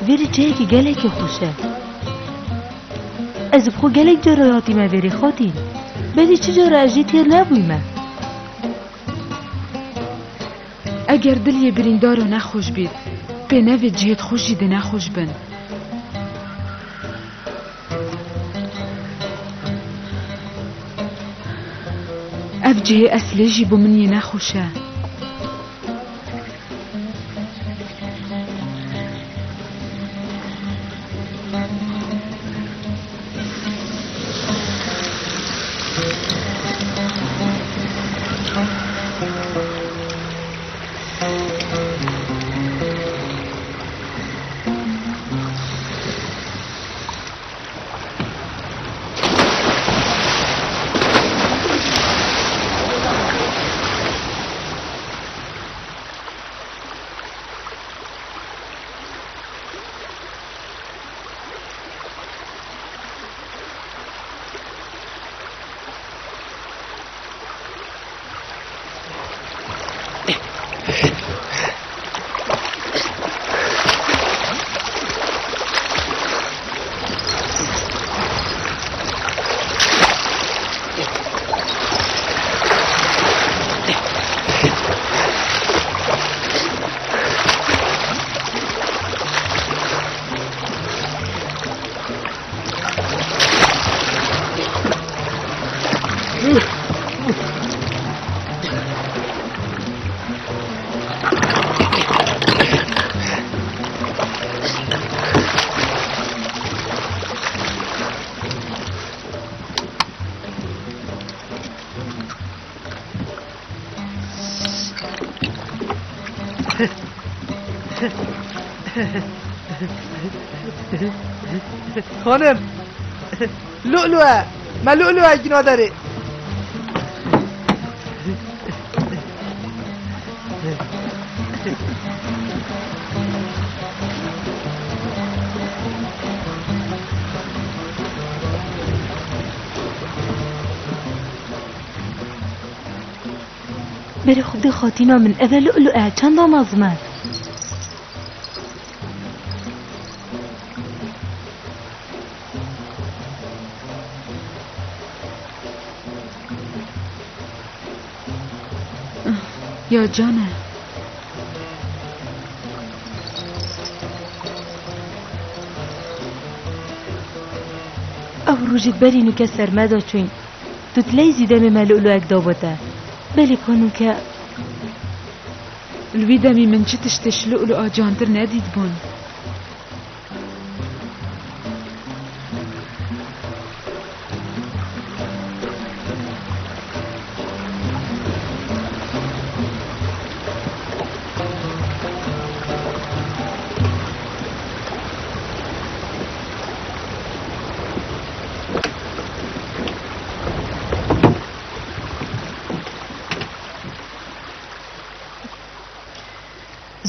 ویری جایی که گلک خوشه از بخو گلک جرایاتی ما ویری خاطین بلی چه جرا اجی تیر نبویمه اگر دل یه بریندار رو نخوش بید به نوی جهت خوشی ده نخوش بن اف جه اصلی جی بو من یه نخوشه خانم لؤلؤه ما لؤلؤه اگه نداره بری خوب ده خاطینا من اول لؤلؤه چند آمازمه یا جانه او روجت برینو که سرمدا چوین تو تلی زیده می ملولو اک دابوته بلی کنو که الوی دمی من چه تشتش لؤلؤ آجانتر ندید بون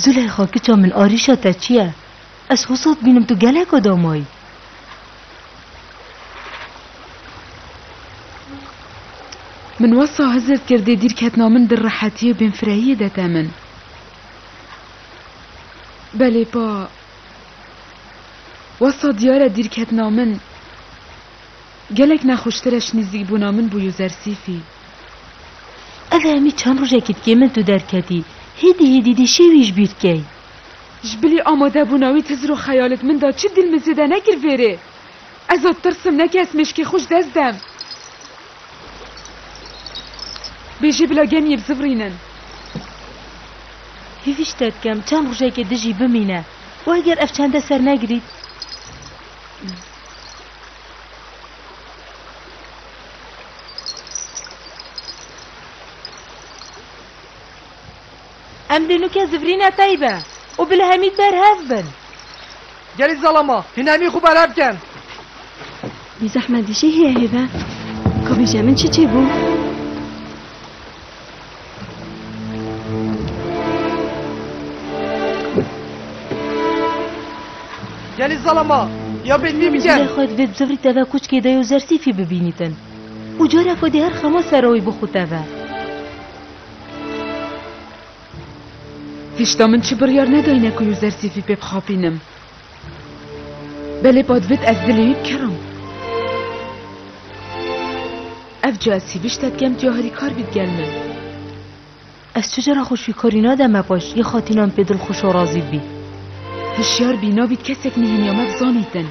زلیخا که چا من آریشا تا چیه؟ از حساد بینم تو گلک آدامایی من وصا هزت کرده دیر کتنا من در راحتی بین فرهی دتا من بله با وصا دیاره دیر کتنا من گلک نخوشترش نزدیک بونا من بو یوزر سیفی اوه همی چند روژه کت که من تو درکتی هیدی دی شویش بید که جبلی آماده بوناوی تزرو خیالت من دا چی دل مزیده نگر ویره ازاد ترسم نکسمش که خوش دزدم بیجی بلا گمی بزبرینن هیویش کم چند روژه که دجی بمینه و اگر اف چنده سر نگرید ام دینو که زفرینه طیبه و بلا همید بر هف بن گلی ظلما هنمی خوب عرب کن بی زحمت دیشه هیه هیوه کابیجه من چی بو؟ گلی ظلما یا بیدی میگن زلی خواهد وید بزفری تاوه کچ که دایو زرسیفی ببینیتن و جاره خودی هر خما سراوی بخو تاوه هیچ دا من چی بریار نداینه که یوزر سیفی بخوابینم بله بادوید از دلیوی بکرم اف جاسی بشتد گم جاهری کار بید گلمه از چجرا خوشی کاری نادمه باش یه خاطینام بدل خوش و راضی بی هشیار بینا بید کسک نهینیامه بزانیدن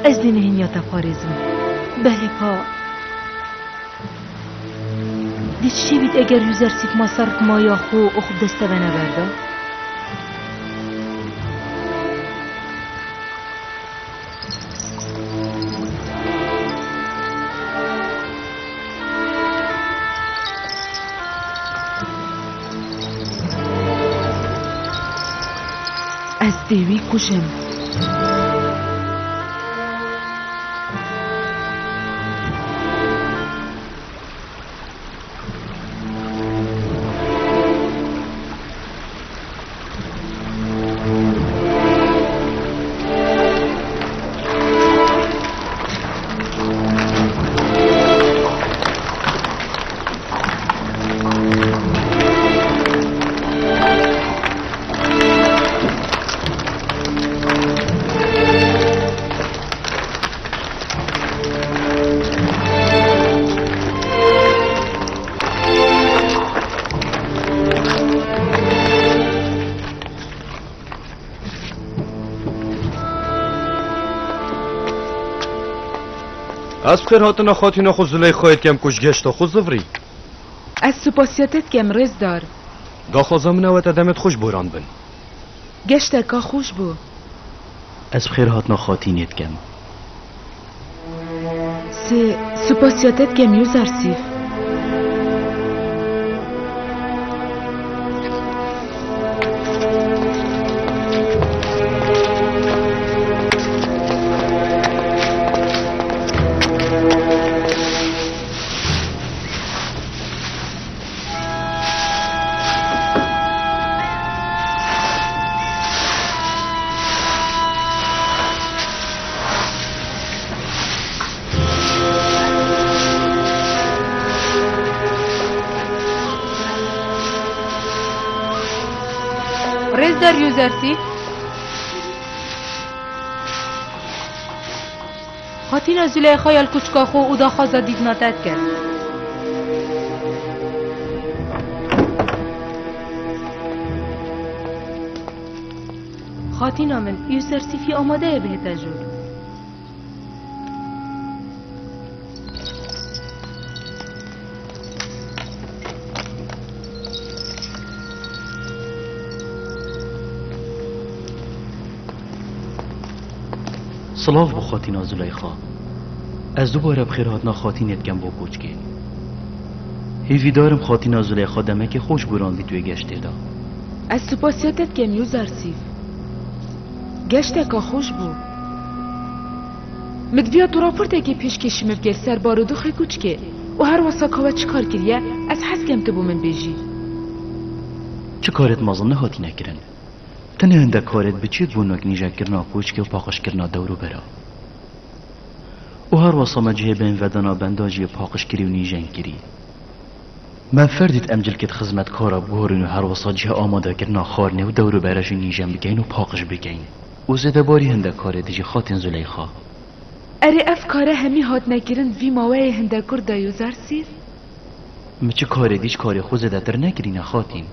از دی نهینیاتا پارزم بله پا دی چی بید اگر یوزر سیف ما صرف ما یا خو و خوب دسته بنا برده از دیوی کشم از بخیر هاتنا خاتینا خود زلیخایت کم کش گشتا خود زفری از سپاسیاتت کم رز دار دا خوازم نوات دمت خوش بوران بن گشت که خوش بو از بخیر هاتنا خاتینیت کم سپاسیاتت کم یوزر سیف رز دار یوزر سیف خاطینا زلیخای الکوچکا خو او دا خوازا دیگناتت کرد خاطینا من یوزر سیفی آماده بهت جور صلاف بو خاتینا زلیخا از دوباره بخیر هاتنا خاتینیت کم بو کوچکی هیوی دارم خاتینا زلیخا دمه که خوش براندی توی گشته دا از سپاسیاتت کم یوزر سیف گشت که خوش بو مدویا تو راپورت اگه پیش کشیم بگه سر بارودو خی کوچکه و هر واسا که چه کار کریه از حس کم تبو من بیجی چه کارت مازن نهاتی نکرن تنه هنده کارت بچید بونک نیجه کرنا کوچکه و پاقش کرنا دورو برا و هر واسا مجهه بین ودنا بنداجی پاقش کری و نیجن کری من فردیت امجل کت خزمت کارا بگورین و هر واسا جه آماده کرنا خارنه و دورو برش نیجن بگین و پاقش بگین و زده باری هنده کارت جه خاتین زلیخا اره افکاره همی هات نکرن وی ماوه هنده کرده یوزر سیف مچه کاره دیش کاری خود زده تر نگرین خاتین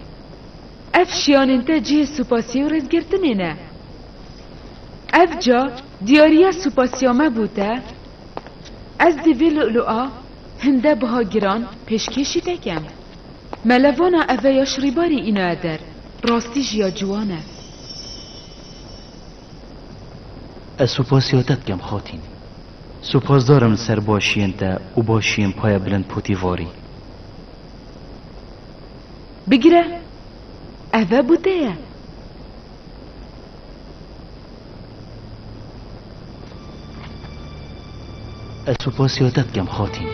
اف شیان انت جه سپاسی و رزگرتنه نه اف جا دیاریا سپاسیامه بوده از دوی لؤلؤا هنده بها گران پیشکشی تکم ملوانا اوه یا شریباری اینا ادر راستی جیا جوانه از سپاسیاتت کم خاتین سپاس دارم سر باشین تا و باشین پای بلند پوتیواری بگیره اوه بوده از سپاسیاتت کم خاتین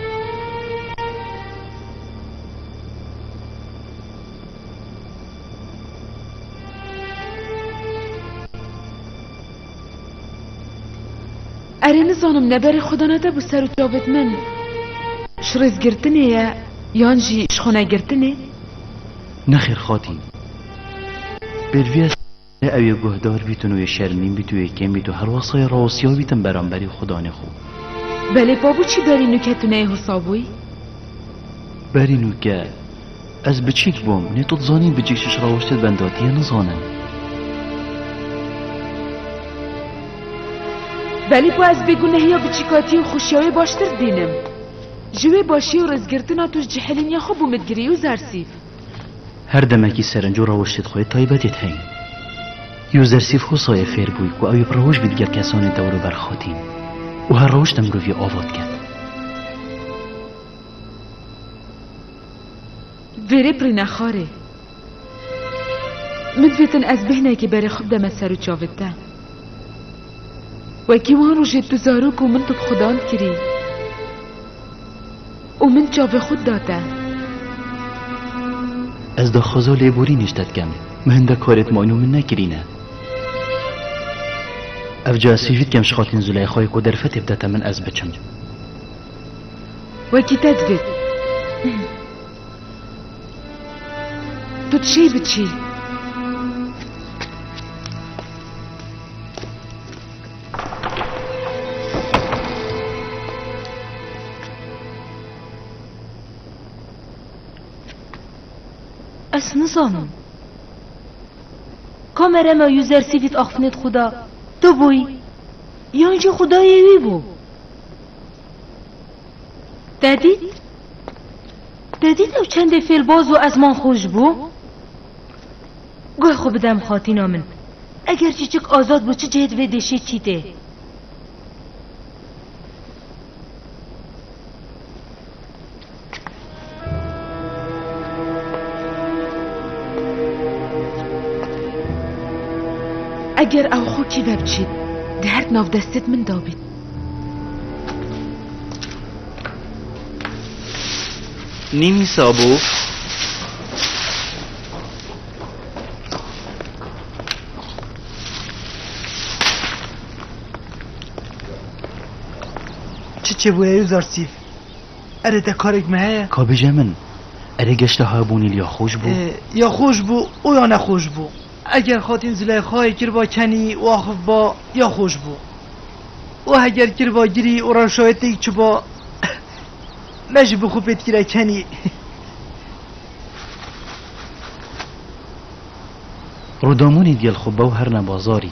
اره نزانم نبر خدا نده بو سر و جاوت من شرز گرتنه یا یانجی شخونه گرتنه نخیر خاتین بروی اوی گهدار بیتون و شرمین بیتو یکم بیتو هر واسای راوسیا بیتن برانبری خدا نخو بله بابو چی برینو که تو نه حسابوی؟ برینو که از بچیک بوم نه تو زانین بچیکش راوشتت بنداتیه نزانن بله با از بگونه یا بچیکاتی و خوشیای باشتر دینم جوی باشی و رزگرتنا توش جحلین یا خوب مدگری و زرسیف هر دمکی سرنجو راوشتت خوی تایبتت هین یو زرسیف خو سایه فیر بوی که اوی براوش بیدگر کسان دورو برخاتین و هر راوش تمروفی آواد کرد ویره پری نخاره مدویتن از بهنه که بره خوب دم سر و چاوته و کیوان رو جد تو زاروک و من تو خداند کری و من چاو خود داته از دا خزا لیبوری نشتت کم مهنده کارت ماینو من نکرینه افجا سیفید کم شخاتین زلیخای که درفت ابدت من از بچم و کی تدوید تو چی بچی از نزانم کامره ما یوزر سیفیت آخفنت خدا تو بوی یا اینجا خدای وی بو دادید او چند فیل باز و از من خوش بو گوه خوب بدم خاتینا من اگر چیچک آزاد بو چه جهد و دشید چیته اگر او خو کی ببچید دهرت ناف دستت من دابید نیمی سابو چه بوده یوزر سیف اره ده کارک مهه کابجه من اره گشته ها بونیل یا خوش بو یا خوش بو او یا نخوش بو اگر خاطین زلیخای کر با کنی و آخف با یا خوش بو و اگر کر با گیری و را شاید دیگ چو با مجب خوبت گیره کنی رودامونی دیل خوبه و هر نبازاری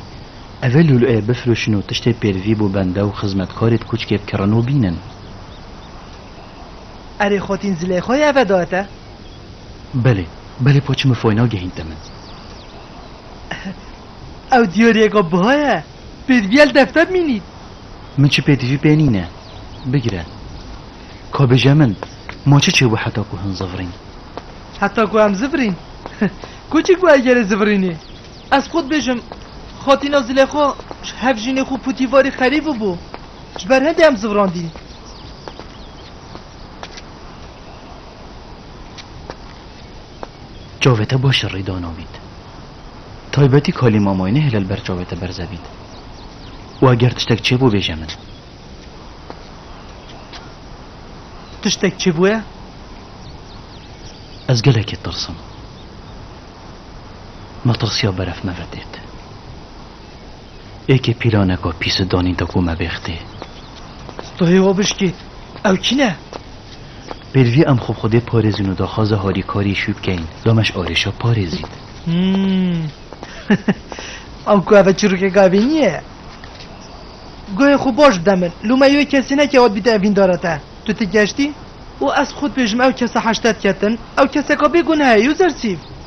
اول لولوه بفروشن و تشته پیروی بو بنده و خزمتکارت کوچکیب کرانو بینن اره خاطین زلیخای اوه داته؟ بله پاچم فاینا گهین تمن او دیاری اگه بهایه پیدویل دفتر مینید من چه پیدوی بینینه بگیره کابجه من ما چه بو حتا که هن زفرین حتا که هم زفرین کوچک بو اگر زفرینی از خود بجم خاطینا زلیخا هفجین خوب پوتیواری خریب بو جبر هنده هم زفراندی جاوته باشه ریدان آمید تایبتی کالی ماماینه هلال بر جاوته برزبید و اگر تشتک چه بو بیجه من تشتک چه بوه؟ از گلکی ترسم مطرسیا برف مودید ایکی پیرانکا پیس دانین تاکو مبیخته ستوهی وابش که او کی نه؟ بلوی ام خوب خوده پارزین و داخاز هاری کاری شوب کین دامش آرشا پارزید ام که اوه چی رو که گاوی نیه گوه خوب باش بدمن لومه یوی کسی نه که آد بیده اوین دارته تو تی گشتی؟ و از خود بجم او کسی حشتت کتن او کسی که بگونه یوزر سیف